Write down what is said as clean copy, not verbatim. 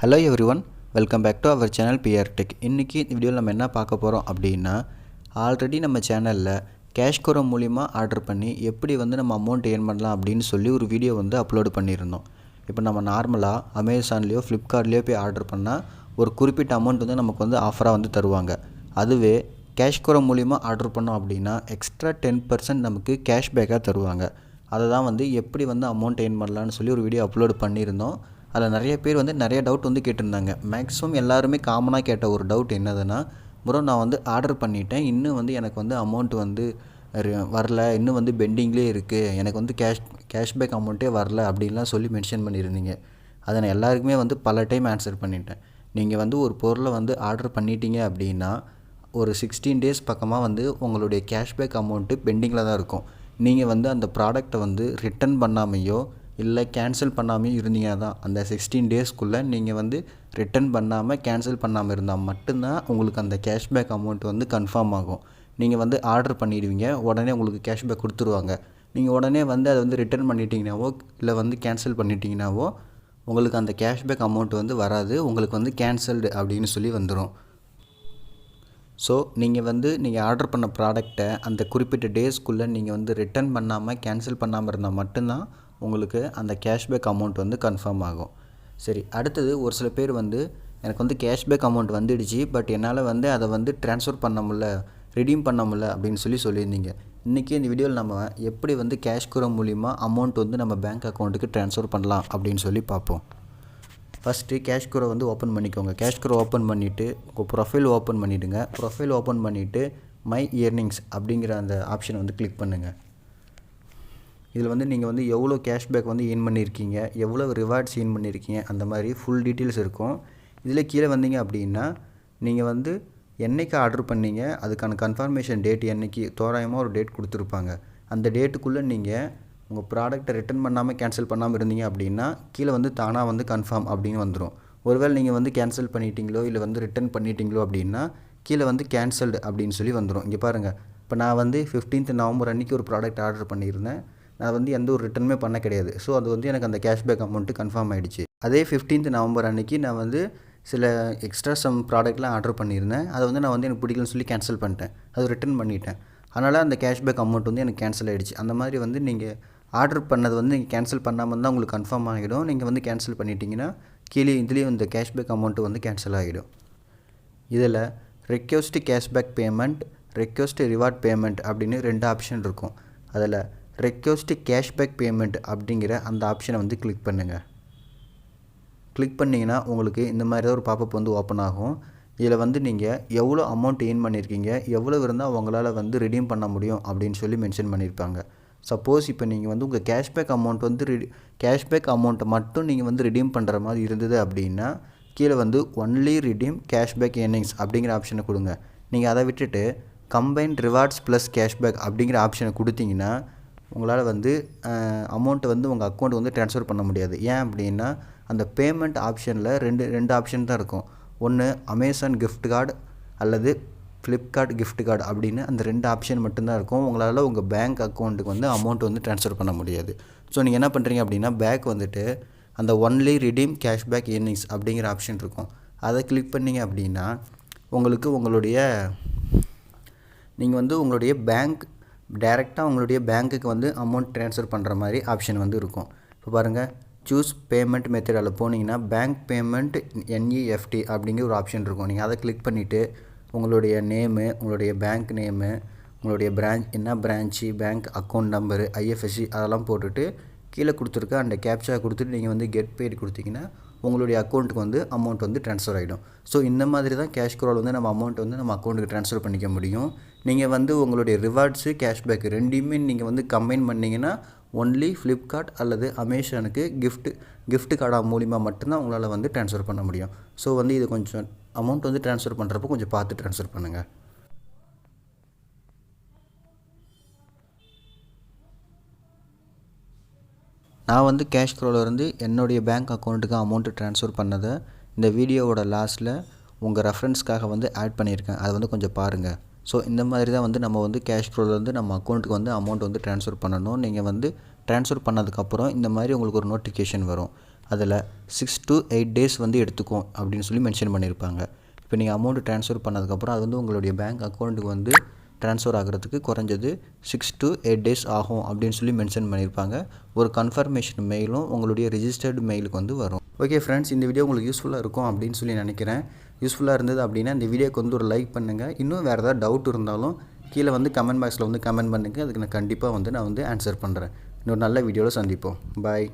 Hello everyone, welcome back to our channel PR Tech. இன்னைக்கு இந்த வீடியோவில் நம்ம என்ன பார்க்க போகிறோம் அப்படின்னா, ஆல்ரெடி நம்ம சேனலில் கேஷ்கரோ மூலிமா ஆர்டர் பண்ணி எப்படி நம்ம அமௌண்ட் ஏர்ன் பண்ணலாம் அப்படின்னு சொல்லி ஒரு வீடியோ அப்லோடு பண்ணியிருந்தோம். இப்போ நம்ம நார்மலாக அமேசான்லேயோ ஃப்ளிப்கார்ட்லேயோ போய் ஆர்டர் பண்ணால் ஒரு குறிப்பிட்ட அமௌண்ட் நமக்கு ஆஃபராக தருவாங்க. அதுவே கேஷ்கரோ மூலிமா ஆர்டர் பண்ணோம் அப்படின்னா எக்ஸ்ட்ரா 10% நமக்கு கேஷ்பேக்காக தருவாங்க. அதை தான் எப்படி அமௌண்ட் ஏர்ன் பண்ணலான்னு சொல்லி ஒரு வீடியோ அப்லோடு பண்ணியிருந்தோம். அதில் நிறைய பேர் நிறைய டவுட் கேட்டிருந்தாங்க. மேக்ஸிமம் எல்லாருமே காமனாக கேட்ட ஒரு டவுட் என்னதுன்னா, ப்ரோ நான் ஆர்டர் பண்ணிட்டேன், இன்னும் எனக்கு அமௌண்ட் வரல, இன்னும் பெண்டிங்லேயே இருக்குது, எனக்கு கேஷ்பேக் அமௌண்ட்டே வரல அப்படின்லாம் சொல்லி மென்ஷன் பண்ணியிருந்தீங்க. அதை நான் எல்லாருக்குமே பல டைம் ஆன்சர் பண்ணிட்டேன். நீங்கள் ஒரு பொருளை ஆர்டர் பண்ணிட்டீங்க அப்படின்னா ஒரு 16 டேஸ் பக்கமாக உங்களுடைய கேஷ்பேக் அமௌண்ட்டு பெண்டிங்கில் தான் இருக்கும். நீங்கள் அந்த ப்ராடக்டை ரிட்டன் பண்ணாமையோ இல்லை கேன்சல் பண்ணாமல் இருந்தீங்கன்னா தான் அந்த 16 டேஸ்க்குள்ளே நீங்கள் ரிட்டன் பண்ணாமல் கேன்சல் பண்ணாமல் இருந்தால் மட்டும்தான் உங்களுக்கு அந்த கேஷ்பேக் அமௌண்ட் கன்ஃபார்ம் ஆகும். நீங்கள் ஆர்டர் பண்ணிடுவீங்க, உடனே உங்களுக்கு கேஷ்பேக் கொடுத்துருவாங்க. நீங்கள் உடனே அதை ரிட்டன் பண்ணிட்டீங்கன்னாவோ இல்லை கேன்சல் பண்ணிட்டீங்கன்னாவோ உங்களுக்கு அந்த கேஷ்பேக் அமௌண்ட் வராது, உங்களுக்கு கேன்சல்டு அப்படின்னு சொல்லி வந்துடும். ஸோ நீங்கள் ஆர்டர் பண்ண ப்ராடக்டை அந்த குறிப்பிட்ட டேஸ்க்குள்ளே நீங்கள் ரிட்டன் பண்ணாமல் கேன்சல் பண்ணாமல் இருந்தால் மட்டும்தான் உங்களுக்கு அந்த கேஷ்பேக் அமௌண்ட் கன்ஃபார்ம் ஆகும். சரி, அடுத்தது ஒரு சில பேர் எனக்கு கேஷ்பேக் அமௌண்ட் வந்துடுச்சு, பட் என்னால் அதை ட்ரான்ஸ்ஃபர் பண்ண முடியல, ரிடீம் பண்ண முடியல அப்படின்னு சொல்லியிருந்தீங்க. இன்றைக்கி இந்த வீடியோவில் நம்ம எப்படி கேஷ்கரோ மூலிமா அமௌண்ட் நம்ம பேங்க் அக்கௌண்ட்டுக்கு ட்ரான்ஸ்ஃபர் பண்ணலாம் அப்படின்னு சொல்லி பார்ப்போம். ஃபஸ்ட்டு கேஷ்கரோ ஓப்பன் பண்ணிக்கோங்க. கேஷ்கரோ ஓப்பன் பண்ணிவிட்டு உங்கள் ப்ரொஃபைல் ஓப்பன் பண்ணிவிடுங்க. ப்ரொஃபைல் ஓப்பன் பண்ணிவிட்டு மை இயர்னிங்ஸ் அப்படிங்கிற அந்த ஆப்ஷனை கிளிக் பண்ணுங்கள். இதில் நீங்கள் எவ்வளோ கேஷ்பேக் ஏர்ன் பண்ணியிருக்கீங்க, எவ்வளோ ரிவார்ட்ஸ் ஏர்ன் பண்ணியிருக்கீங்க, அந்த மாதிரி ஃபுல் டீட்டெயில்ஸ் இருக்கும். இதில் கீழே வந்தீங்க அப்படின்னா நீங்கள் என்றைக்கு ஆர்டர் பண்ணீங்க, அதுக்கான கன்ஃபர்மேஷன் டேட் என்றைக்கு தோராயமாக ஒரு டேட் கொடுத்துருப்பாங்க. அந்த டேட்டுக்குள்ளே நீங்கள் உங்கள் ப்ராடக்ட்டை ரிட்டன் பண்ணாமல் கேன்சல் பண்ணாமல் இருந்தீங்க அப்படின்னா கீழே தானாக கன்ஃபார்ம் அப்படின்னு வந்துடும். ஒருவேளை நீங்கள் கேன்சல் பண்ணிட்டீங்களோ இல்லை ரிட்டன் பண்ணிட்டீங்களோ அப்படின்னா கீழே கேன்சல்டு அப்படின்னு சொல்லி வந்துடும். இங்கே பாருங்கள், இப்போ நான் 15th நவம்பர் அன்றைக்கி ஒரு ப்ராடக்ட் ஆர்டர் பண்ணியிருந்தேன். நான் எந்த ஒரு ரிட்டனுமே பண்ண கிடையாது. ஸோ அது எனக்கு அந்த கேஷ்பேக் அமௌண்ட்டு கன்ஃபார்ம் ஆகிடுச்சு. அதே 15th நவம்பர் அன்றைக்கி நான் சில எக்ஸ்ட்ரா சம் ப்ராடக்ட்லாம் ஆர்டர் பண்ணியிருந்தேன். அதை நான் எனக்கு பிடிக்கலன்னு சொல்லி கேன்சல் பண்ணிட்டேன், அது ரிட்டன் பண்ணிட்டேன். அதனால் அந்த கேஷ்பேக் அமௌண்ட் எனக்கு கேன்சல் ஆகிடுச்சு. அந்த மாதிரி நீங்கள் ஆர்டர் பண்ணது நீங்கள் கேன்சல் பண்ணாமல் இருந்தால் உங்களுக்கு கன்ஃபார்ம் ஆகிடும். நீங்கள் கேன்சல் பண்ணிட்டீங்கன்னா கீழே இதுலேயும் இந்த கேஷ்பேக் அமௌண்ட்டு கேன்சல் ஆகிடும். இதில் request cashback payment, request reward payment அப்படின்னு 2 ஆப்ஷன் இருக்கும். அதில் ரெக்வெஸ்ட் கேஷ்பேக் பேமெண்ட் அப்படிங்கிற அந்த ஆப்ஷனை கிளிக் பண்ணுங்கள். கிளிக் பண்ணிங்கன்னா உங்களுக்கு இந்த மாதிரி தான் ஒரு பாப்பப் ஓப்பன் ஆகும். இதில் நீங்கள் எவ்வளோ அமௌண்ட் ஏர்ன் பண்ணியிருக்கீங்க, எவ்வளோ இருந்தால் உங்களால் ரிடீம் பண்ண முடியும் அப்படின்னு சொல்லி மென்ஷன் பண்ணியிருப்பாங்க. சப்போஸ் இப்போ நீங்கள் உங்கள் கேஷ்பேக் அமௌண்ட் கேஷ்பேக் அமௌண்ட்டை மட்டும் நீங்கள் ரிடீம் பண்ணுற மாதிரி இருந்தது அப்படின்னா கீழே ஒன்லி ரிடீம் கேஷ்பேக் ஏர்னிங்ஸ் அப்படிங்கிற ஆப்ஷனை கொடுங்க. நீங்கள் அதை விட்டுட்டு கம்பைன்ட் ரிவார்ட்ஸ் ப்ளஸ் கேஷ்பேக் அப்படிங்கிற ஆப்ஷனை கொடுத்தீங்கன்னா உங்களால் அமௌண்ட்டை உங்கள் அக்கௌண்ட் ட்ரான்ஸ்ஃபர் பண்ண முடியாது. ஏன் அப்படின்னா அந்த பேமெண்ட் ஆப்ஷனில் ரெண்டு ஆப்ஷன் தான் இருக்கும். ஒன்று அமேசான் கிஃப்ட் கார்டு அல்லது ஃப்ளிப்கார்ட் கிஃப்ட் கார்டு அப்படின்னு அந்த 2 ஆப்ஷன் மட்டும்தான் இருக்கும். உங்களால் உங்கள் பேங்க் அக்கௌண்ட்டுக்கு அமௌண்ட் ட்ரான்ஸ்ஃபர் பண்ண முடியாது. ஸோ நீங்கள் என்ன பண்ணுறீங்க அப்படின்னா பேக் அந்த ஒன்லி ரிடீம் கேஷ்பேக் ஏர்னிங்ஸ் அப்படிங்கிற ஆப்ஷன் இருக்கும். அதை கிளிக் பண்ணிங்க அப்படின்னா உங்களுக்கு நீங்கள் உங்களுடைய பேங்க் டைரெக்டாக உங்களுடைய பேங்க்குக்கு அமௌண்ட் ட்ரான்ஸ்ஃபர் பண்ணுற மாதிரி ஆப்ஷன் இருக்கும். இப்போ பாருங்கள், சூஸ் பேமெண்ட் மெத்தடில் போனீங்கன்னா பேங்க் பேமெண்ட் NEFT அப்படிங்கிற ஒரு ஆப்ஷன் இருக்கும். நீங்கள் அதை கிளிக் பண்ணிவிட்டு உங்களுடைய நேமு, உங்களுடைய பேங்க் நேமு, உங்களுடைய என்ன branch, bank account number, IFSC அதெல்லாம் போட்டுட்டு கீழே கொடுத்துருக்க அந்த கேப்சா கொடுத்துட்டு நீங்கள் கெட் பெய்டு கொடுத்தீங்கன்னா உங்களுடைய அக்கௌண்ட்டுக்கு அமௌண்ட் ட்ரான்ஸ்ஃபர் ஆகிடும். ஸோ இந்த மாதிரி தான் கேஷ்கரோவில் நம்ம அமௌண்ட் நம்ம அக்கௌண்ட்டுக்கு ட்ரான்ஸ்ஃபர் பண்ணிக்க முடியும். நீங்கள் உங்களுடைய ரிவார்ட்ஸு கேஷ்பேக் ரெண்டையுமே நீங்கள் கம்பைன் பண்ணிங்கன்னா ஒன்லி ஃப்ளிப்கார்ட் அல்லது அமேசானுக்கு கிஃப்ட் கார்டா மூலிமா மட்டும்தான் உங்களால் ட்ரான்ஸ்ஃபர் பண்ண முடியும். ஸோ இது கொஞ்சம் அமௌண்ட் ட்ரான்ஸ்ஃபர் பண்ணுறப்போ கொஞ்சம் பார்த்து ட்ரான்ஸ்ஃபர் பண்ணுங்கள். நான் கேஷ்கரோலேருந்து என்னுடைய பேங்க் அக்கௌண்ட்டுக்கு அமௌண்ட்டு ட்ரான்ஸ்ஃபர் பண்ணதை இந்த வீடியோவோட லாஸ்ட்டில் உங்கள் ரெஃபரன்ஸ்க்காக ஆட் பண்ணியிருக்கேன். அதை கொஞ்சம் பாருங்கள். ஸோ இந்த மாதிரி தான் நம்ம கேஷ்கரோலேருந்து நம்ம அக்கௌண்ட்டுக்கு அமௌண்ட் ட்ரான்ஸ்ஃபர் பண்ணணும். நீங்கள் ட்ரான்ஸ்ஃபர் பண்ணதுக்கப்புறம் இந்த மாதிரி உங்களுக்கு ஒரு நோட்டிஃபிகேஷன் வரும். அதில் 6 to 8 days வந்து எடுத்துக்கும் அப்படின்னு சொல்லி மென்ஷன் பண்ணியிருப்பாங்க. இப்போ நீங்கள் அமௌண்ட் ட்ரான்ஸ்ஃபர் பண்ணதுக்கப்புறம் அது வந்து உங்களுடைய பேங்க் அக்கௌண்ட்டுக்கு வந்து ட்ரான்ஸ்ஃபர் ஆகிறதுக்கு குறைஞ்சது 6 to 8 days ஆகும் அப்படின்னு சொல்லி மென்ஷன் பண்ணியிருப்பாங்க. ஒரு கன்ஃபர்மேஷன் மெயிலும் உங்களுடைய ரிஜிஸ்டர்டு மெயிலுக்கு வந்து வரும். ஓகே ஃப்ரெண்ட்ஸ், இந்த வீடியோ உங்களுக்கு யூஸ்ஃபுல்லாக இருக்கும் அப்படின்னு சொல்லி நினைக்கிறேன். யூஸ்ஃபுல்லாக இருந்தது அப்படின்னா இந்த வீடியோக்கு வந்து ஒரு லைக் பண்ணுங்கள். இன்னும் வேறு ஏதாவது டவுட் இருந்தாலும் கீழே வந்து கமெண்ட் பாக்ஸில் வந்து கமெண்ட் பண்ணுங்கள். அதுக்கு நான் கண்டிப்பாக வந்து ஆன்சர் பண்ணுறேன். இன்னொரு நல்ல வீடியோவில் சந்திப்போம். பாய்.